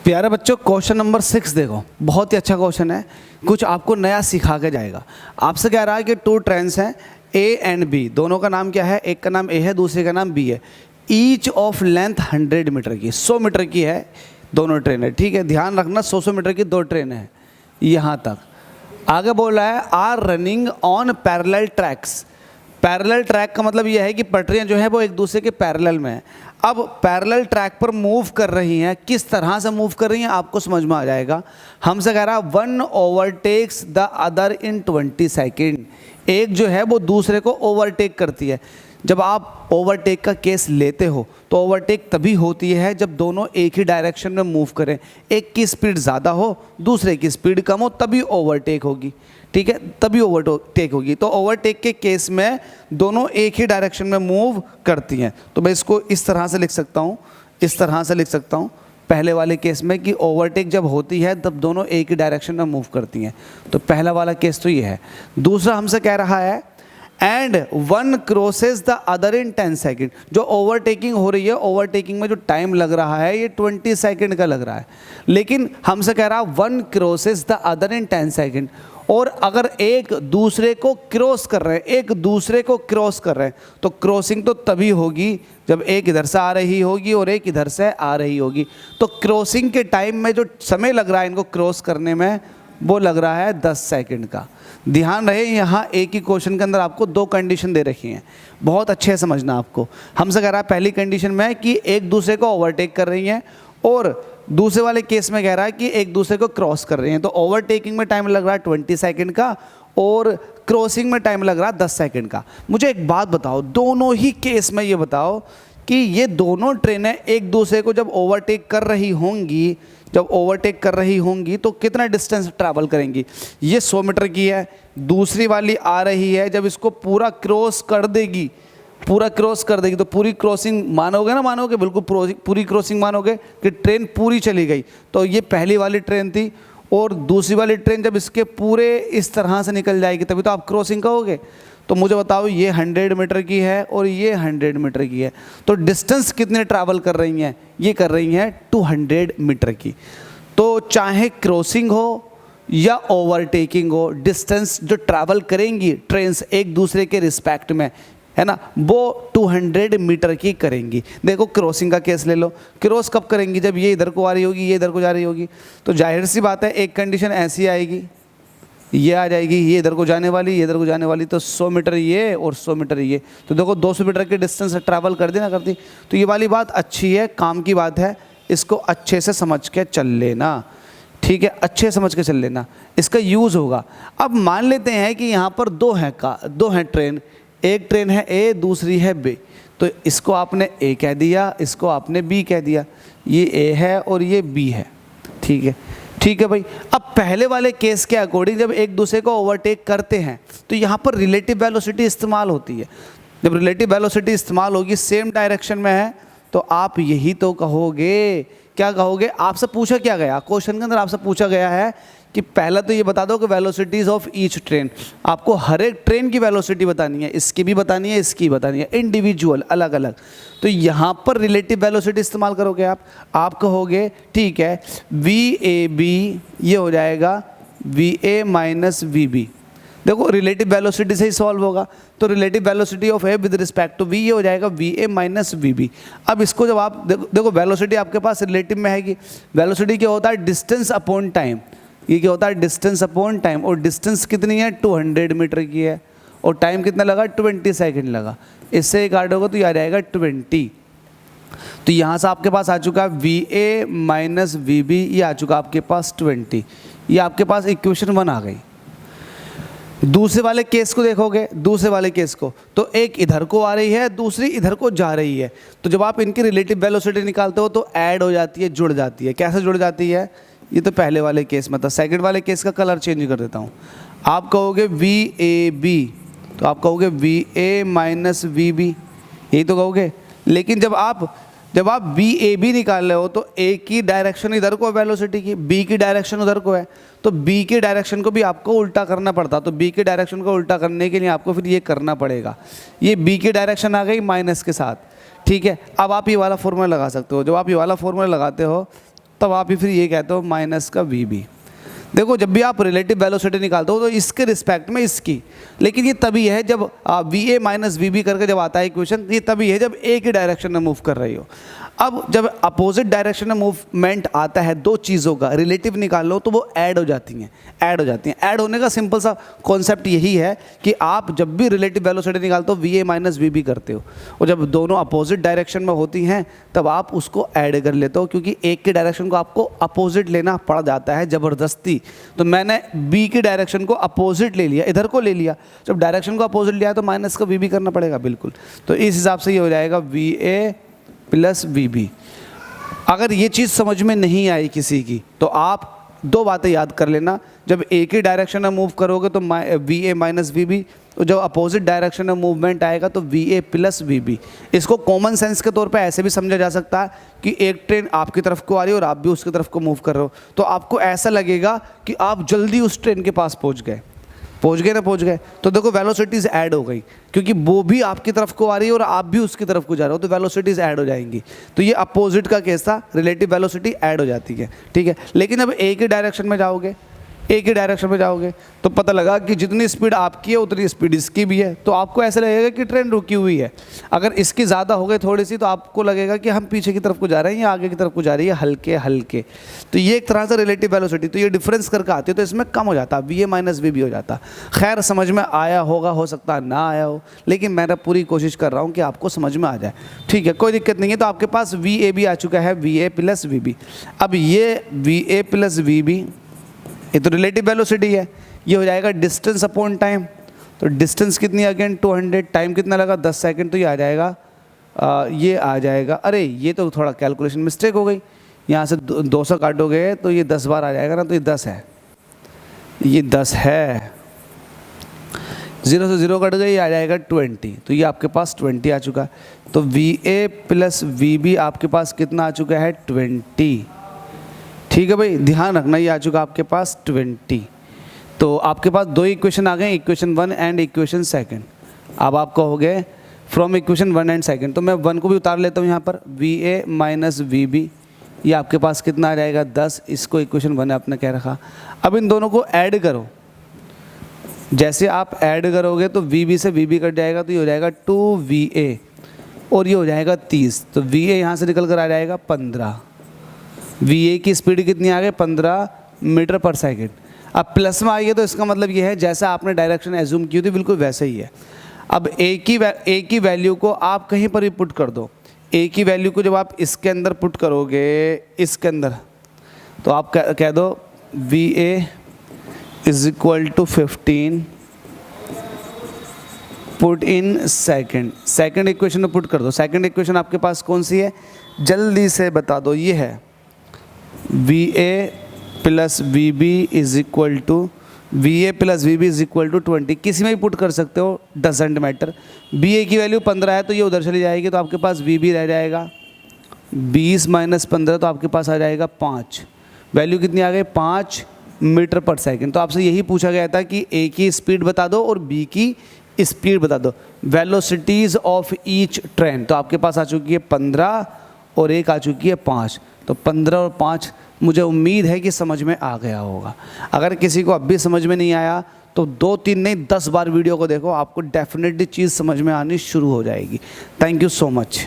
प्यारे बच्चों, question number 6 देखो, बहुत ही अच्छा क्वेश्चन है, कुछ आपको नया सिखा के जाएगा। आपसे कह रहा है कि 2 ट्रेन्स हैं ए एंड बी, दोनों का नाम क्या है? एक का नाम ए है, दूसरे का नाम बी है। ईच ऑफ लेंथ 100 मीटर की, 100 मीटर की है दोनों ट्रेन है। ठीक है, ध्यान रखना 100 मीटर की 2 ट्रेन है। यहाँ तक आगे बोल रहा है are running on parallel tracks. Parallel track का मतलब यह है कि पटरियां जो है वो एक दूसरे के पैरेलल में है। अब पैरेलल ट्रैक पर मूव कर रही हैं, किस तरह से मूव कर रही हैं आपको समझ में आ जाएगा। हमसे कह रहा है one overtakes the other in 20 second. एक जो है वो दूसरे को ओवरटेक करती है। जब आप ओवरटेक का केस लेते हो तो ओवरटेक तभी होती है जब दोनों एक ही डायरेक्शन में मूव करें। एक की स्पीड ज़्यादा हो, दूसरे की स्पीड कम हो, तभी ओवरटेक होगी। ठीक है, तभी ओवरटेक होगी। तो ओवरटेक के केस में दोनों एक ही डायरेक्शन में मूव करती हैं। तो मैं इसको इस तरह से लिख सकता हूँ, इस तरह से लिख सकता हूँ पहले वाले केस में कि ओवरटेक जब होती है तब दोनों एक ही डायरेक्शन में मूव करती हैं। तो पहला वाला केस तो ये है। दूसरा हमसे कह रहा है and one crosses the other in 10 second. जो ओवरटेकिंग हो रही है, ओवरटेकिंग में जो टाइम लग रहा है ये 20 सेकेंड का लग रहा है, लेकिन हमसे कह रहा है one crosses the other in 10 second. और अगर एक दूसरे को क्रॉस कर रहे हैं, एक दूसरे को क्रॉस कर रहे हैं, तो क्रॉसिंग तो तभी होगी जब एक इधर से आ रही होगी और एक इधर से आ रही होगी। तो क्रॉसिंग के टाइम में जो समय लग रहा है इनको क्रॉस करने में, वो लग रहा है 10 सेकंड का। ध्यान रहे, यहाँ एक ही क्वेश्चन के अंदर आपको 2 कंडीशन दे रखी हैं, बहुत अच्छे से समझना आपको। हमसे कह रहा है पहली कंडीशन में कि एक दूसरे को ओवरटेक कर रही हैं, और दूसरे वाले केस में कह रहा है कि एक दूसरे को क्रॉस कर रही हैं। तो ओवरटेकिंग में टाइम लग रहा है 20 सेकंड का और क्रॉसिंग में टाइम लग रहा है 10 सेकंड का। मुझे एक बात बताओ, दोनों ही केस में ये बताओ कि ये दोनों ट्रेनें एक दूसरे को जब ओवरटेक कर रही होंगी, जब ओवरटेक कर रही होंगी तो कितना डिस्टेंस ट्रैवल करेंगी? ये 100 मीटर की है, दूसरी वाली आ रही है, जब इसको पूरा क्रॉस कर देगी, पूरा क्रॉस कर देगी तो पूरी क्रॉसिंग मानोगे ना? मानोगे, बिल्कुल पूरी क्रॉसिंग मानोगे कि ट्रेन पूरी चली गई। तो ये पहली वाली ट्रेन थी, और दूसरी वाली ट्रेन जब इसके पूरे इस तरह से निकल जाएगी तभी तो आप क्रॉसिंग कहोगे। तो मुझे बताओ, ये 100 मीटर की है और ये 100 मीटर की है, तो डिस्टेंस कितने ट्रैवल कर रही हैं? ये कर रही हैं 200 मीटर की। तो चाहे क्रॉसिंग हो या ओवरटेकिंग हो, डिस्टेंस जो ट्रैवल करेंगी ट्रेन्स एक दूसरे के रिस्पेक्ट में, है ना, वो 200 मीटर की करेंगी। देखो क्रॉसिंग का केस ले लो, क्रॉस कब करेंगी? जब ये इधर को आ रही होगी, ये इधर को जा रही होगी। तो जाहिर सी बात है एक कंडीशन ऐसी आएगी, ये आ जाएगी, ये इधर को जाने वाली, ये इधर को जाने वाली, तो 100 मीटर ये और 100 मीटर ये। तो देखो 200 मीटर के डिस्टेंस ट्रैवल कर दी ना करती। तो ये वाली बात अच्छी है, काम की बात है, इसको अच्छे से समझ के चल लेना। ठीक है, अच्छे समझ के चल लेना, इसका यूज़ होगा। अब मान लेते हैं कि यहाँ पर दो हैं ट्रेन, एक ट्रेन है ए, दूसरी है बी। तो इसको आपने ए कह दिया, इसको आपने बी कह दिया, ये ए है और ये बी है। ठीक है, ठीक है भाई। अब पहले वाले केस के अकॉर्डिंग जब एक दूसरे को ओवरटेक करते हैं तो यहाँ पर रिलेटिव वेलोसिटी इस्तेमाल होती है। जब रिलेटिव वेलोसिटी इस्तेमाल होगी, सेम डायरेक्शन में है, तो आप यही तो कहोगे। क्या कहोगे? आपसे पूछा क्या गया क्वेश्चन के अंदर? आपसे पूछा गया है कि पहला तो ये बता दो कि वेलोसिटीज़ ऑफ ईच ट्रेन। आपको हर एक ट्रेन की वेलोसिटी बतानी है, इसकी भी बतानी है, इसकी बतानी है, इंडिविजुअल अलग अलग। तो यहाँ पर रिलेटिव वेलोसिटी इस्तेमाल करोगे आप कहोगे ठीक है वी ए बी, ये हो जाएगा v A minus v B. देखो रिलेटिव वेलोसिटी से ही सॉल्व होगा, तो relative velocity of A with respect to v, ये हो जाएगा v A minus v B. अब इसको जब आप देखो वेलोसिटी आपके पास रिलेटिव में है कि वेलोसिटी क्या होता है? Distance upon time. ये क्या होता है? Distance upon time. और डिस्टेंस कितनी है? 200 मीटर की है, और टाइम कितना लगा? 20 सेकेंड लगा। इससे एक ऐड होगा तो ये आ जाएगा 20। तो यहाँ से आपके पास आ चुका है v A minus v B, ये आ चुका आपके पास 20। ये आपके पास इक्वेशन 1 आ गई। दूसरे वाले केस को देखोगे, दूसरे वाले केस को, तो एक इधर को आ रही है, दूसरी इधर को जा रही है। तो जब आप इनकी रिलेटिव वेलोसिटी निकालते हो तो ऐड हो जाती है, जुड़ जाती है। कैसे जुड़ जाती है? ये तो पहले वाले केस में था। सेकंड वाले केस का कलर चेंज कर देता हूँ। आप कहोगे वी ए बी, तो आप कहोगे v A minus v B, यही तो कहोगे। लेकिन जब आप बी ए बी निकाल रहे हो तो ए की डायरेक्शन इधर को है वेलोसिटी की, बी की डायरेक्शन उधर को है, तो बी की डायरेक्शन को भी आपको उल्टा करना पड़ता। तो बी की डायरेक्शन को उल्टा करने के लिए आपको फिर ये करना पड़ेगा। ये बी की डायरेक्शन आ गई माइनस के साथ। ठीक है, अब आप ये वाला फॉर्मूला लगा सकते हो। जब आप ये वाला फॉर्मूला लगाते हो तब आप ही फिर ये कहते हो माइनस का वी बी। देखो जब भी आप रिलेटिव वेलोसिटी निकालते हो तो इसके रिस्पेक्ट में इसकी, लेकिन ये तभी है जब v A minus v B करके जब आता है इक्वेशन, ये तभी है जब एक ही डायरेक्शन में मूव कर रही हो। अब जब अपोजिट डायरेक्शन में मूवमेंट आता है दो चीज़ों का, रिलेटिव निकाल लो तो वो ऐड हो जाती हैं, ऐड हो जाती हैं। ऐड होने का सिंपल सा कॉन्सेप्ट यही है कि आप जब भी रिलेटिव वेलोसिटी निकालते हो v A minus v B करते हो, और जब दोनों अपोजिट डायरेक्शन में होती हैं तब आप उसको ऐड कर लेते हो, क्योंकि एक के डायरेक्शन को आपको अपोजिट लेना पड़ जाता है ज़बरदस्ती। तो मैंने बी की डायरेक्शन को अपोजिट ले लिया, इधर को ले लिया, जब डायरेक्शन को अपोजिट लिया तो माइनस का वी बी करना पड़ेगा बिल्कुल। तो इस हिसाब से ये हो जाएगा v A plus v B. अगर ये चीज़ समझ में नहीं आई किसी की तो आप दो बातें याद कर लेना, जब एक ही डायरेक्शन में मूव करोगे तो v A minus v B, तो जब अपोजिट डायरेक्शन में मूवमेंट आएगा तो v A plus v B. इसको कॉमन सेंस के तौर पे ऐसे भी समझा जा सकता है कि एक ट्रेन आपकी तरफ को आ रही है और आप भी उसकी तरफ को मूव कर रहे हो, तो आपको ऐसा लगेगा कि आप जल्दी उस ट्रेन के पास पहुंच गए ना, पहुंच गए। तो देखो वेलोसिटीज़ ऐड हो गई, क्योंकि वो भी आपकी तरफ को आ रही है और आप भी उसकी तरफ को जा रहे हो, तो वेलोसिटीज़ ऐड हो जाएंगी। तो ये अपोजिट का केस था, रिलेटिव वेलोसिटी ऐड हो जाती है, ठीक है। लेकिन अब एक ही डायरेक्शन में जाओगे, एक ही डायरेक्शन में जाओगे तो पता लगा कि जितनी स्पीड आपकी है उतनी स्पीड इसकी भी है, तो आपको ऐसा लगेगा कि ट्रेन रुकी हुई है। अगर इसकी ज़्यादा हो गई थोड़ी सी तो आपको लगेगा कि हम पीछे की तरफ को जा रहे हैं या आगे की तरफ को जा रही है, हल्के हल्के। तो ये एक तरह से रिलेटिव वेलोसिटी, तो ये डिफरेंस करके आती है, तो इसमें कम हो जाता, v A minus v B हो जाता। खैर समझ में आया होगा, हो सकता है ना आया हो, लेकिन मैं पूरी कोशिश कर रहा हूँ कि आपको समझ में आ जाए, ठीक है, कोई दिक्कत नहीं है। तो आपके पास वी ए भी आ चुका है, v A plus v B. अब ये v A plus v B ये तो रिलेटिव वेलोसिटी है, ये हो जाएगा डिस्टेंस अपॉन टाइम। तो डिस्टेंस कितनी अगेन 200, टाइम कितना लगा 10 सेकंड, तो ये आ जाएगा ये आ जाएगा, अरे ये तो थोड़ा कैलकुलेशन मिस्टेक हो गई, यहाँ से 200 काटोगे तो ये 10 बार आ जाएगा ना, तो ये 10 है, ये 10 है, 0 से 0 कट गई, आ जाएगा 20, तो ये आपके पास 20 आ चुका है। तो v A plus v B आपके पास कितना आ चुका है 20, ठीक है भाई, ध्यान रखना ये आ चुका आपके पास 20। तो आपके पास दो इक्वेशन आ गए, इक्वेशन 1 एंड इक्वेशन 2। अब आप कहोगे फ्रॉम इक्वेशन 1 एंड 2, तो मैं 1 को भी उतार लेता हूँ यहाँ पर, v A minus v B, ये आपके पास कितना आ जाएगा 10, इसको इक्वेशन 1 आपने कह रखा। अब इन दोनों को ऐड करो, जैसे आप ऐड करोगे तो वी बी से वी बी कट जाएगा, तो ये हो जाएगा 2 वी ए और ये हो जाएगा 30, तो वी ए यहाँ से निकल कर आ जाएगा 15। वी ए की स्पीड कितनी आ गई 15 मीटर पर सेकंड। अब प्लस में आई है तो इसका मतलब ये है जैसा आपने डायरेक्शन एज्यूम की थी बिल्कुल वैसे ही है। अब ए की वैल्यू को आप कहीं पर भी पुट कर दो, ए की वैल्यू को जब आप इसके अंदर पुट करोगे, इसके अंदर, तो आप कह दो v A is equal to 15 put in second equation में पुट कर दो। सेकंड इक्वेशन आपके पास कौन सी है, जल्दी से बता दो, ये है v A plus v B is equal to v A plus v B is equal to 20, किसी में भी पुट कर सकते हो, डजेंट मैटर। बी ए की वैल्यू 15 है तो ये उधर चली जाएगी, तो आपके पास वी बी रह जाएगा 20 माइनस 15, तो आपके पास आ जाएगा 5। वैल्यू कितनी आ गई 5 मीटर पर सेकंड। तो आपसे यही पूछा गया था कि ए की स्पीड बता दो और बी की स्पीड बता दो, वेलोसिटीज़ ऑफ ईच ट्रेन। तो आपके पास आ चुकी है 15 और एक आ चुकी है 5, तो 15 और 5 मुझे उम्मीद है कि समझ में आ गया होगा। अगर किसी को अब भी समझ में नहीं आया तो 2-3 नहीं 10 बार वीडियो को देखो, आपको डेफिनेटली चीज़ समझ में आनी शुरू हो जाएगी। Thank you so much.